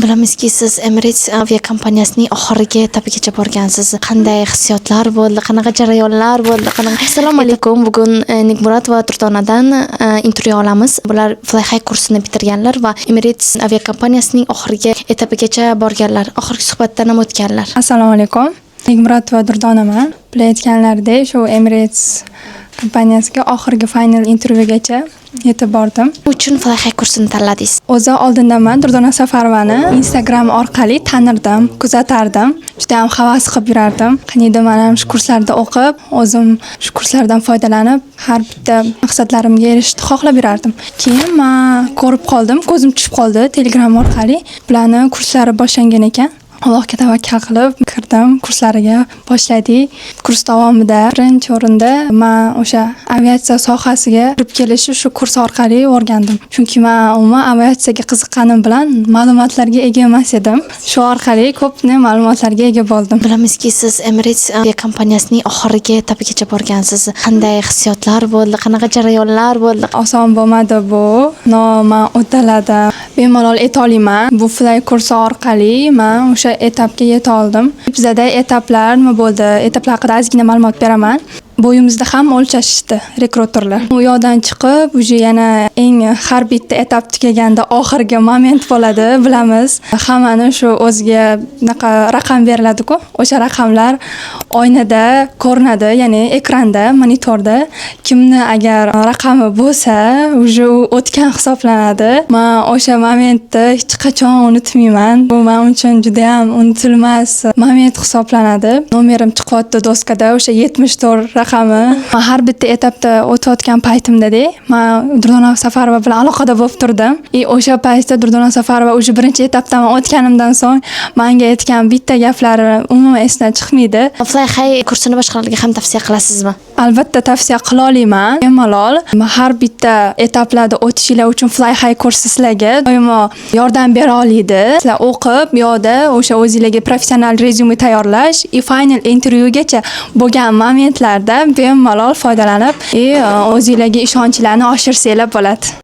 Bilamizki, siz Emirates aviakompaniyasining oxirgi etapigacha borgansiz. Qanday hissiyotlar bo'ldi? Qanaqa jarayonlar bo'ldi? Assalomu alaykum. Bugun Nigmurod va Durdonadan intervyu olamiz. Bular Fly High kursini bitirganlar va Emirates aviakompaniyasining oxirgi etapigacha borganlar. Oxirgi suhbatdan ham o'tganlar. Assalomu alaykum. Nigmurod va Durdonaman. Bilayotganlaridek, shu Emirates kompaniyasiga oxirgi final intervyugacha yetib bordim. Uchun Fly High kursini tanladingiz? O'zi oldindan men Durdona Safarovani Instagram orqali tanirdim, kuzatardim. Juda ham havas qilib yurardim. Qaniydi men ham shu kurslarda o'qib, o'zim shu kurslardan foydalanib, har bitta maqsadlarimga erishishni xohlab yurardim. Keyin men ko'rib qoldim, ko'zim tushib qoldi Telegram orqali. Bularning kurslari boshlangan ekan. Allohga tavakkal qilib kirdim, kurslariga boshladik. Kurs davomida birinchi o'rinda men o'sha aviatsiya sohasiga kirib kelishni shu kurs orqali o'rgandim. Chunki men umuman aviatsiyaga qiziqqanim bilan ma'lumotlarga ega emas edim. Shu orqali ko'pni ma'lumotlarga ega bo'ldim. Bilamizki, siz Emirates aviakompaniyasining oxirgi etapigacha borgansiz. Qanday hissiyotlar bo'ldi? Qanaqa jarayonlar bo'ldi? Oson bo'lmadi bu. Men uddaladim. Bemalol eta olaman. Bu Fly kursi orqali men o'sha etapga yeta oldim. Bizda etaplar nima bo'ldi? Etaplar haqida ozgina ma'lumot beraman. Bo'yimizda ham o'lchashishdi rekruterlar. U yoqdan chiqib, uje yana eng har bitta etap tugaganda oxirgi moment bo'ladi, bilamiz. Hammani shu o'ziga bunaqa raqam beriladi-ku. O'sha raqamlar oynada ko'rinadi, ya'ni ekranda, monitorda. Kimni agar raqami bo'lsa, uje u o'tgan hisoblanadi. Men o'sha momentni hech qachon unutmayman. Bu men uchun juda ham unutilmas moment hisoblanadi. Nomerim chiqyapti doskada, o'sha 74 raqami. Har bitta etapda o'tayotgan paytimda-da, men Durdona Safarova bilan aloqada bo'lib turdim. O'sha paytda Durdona Safarova o'sha birinchi etapdan o'tganimdan so'ng menga aytgan bitta gaplari umuman esdan chiqmaydi. Fly High kursini boshqalarga ham tavsiya qilasizmi? Albatta tavsiya qila olaman. Bemalol har bitta etaplarda o'tishinglar uchun Fly High kursi sizlarga doimo yordam bera oladi. Sizlar o'qib, bu yoqda o'sha o'zingizga professional rezyume tayyorlash, final intervyugacha bo'lgan momentlarda bemalol foydalanib, o'zingizga ishonchlarni oshirsangiz bo'ladi.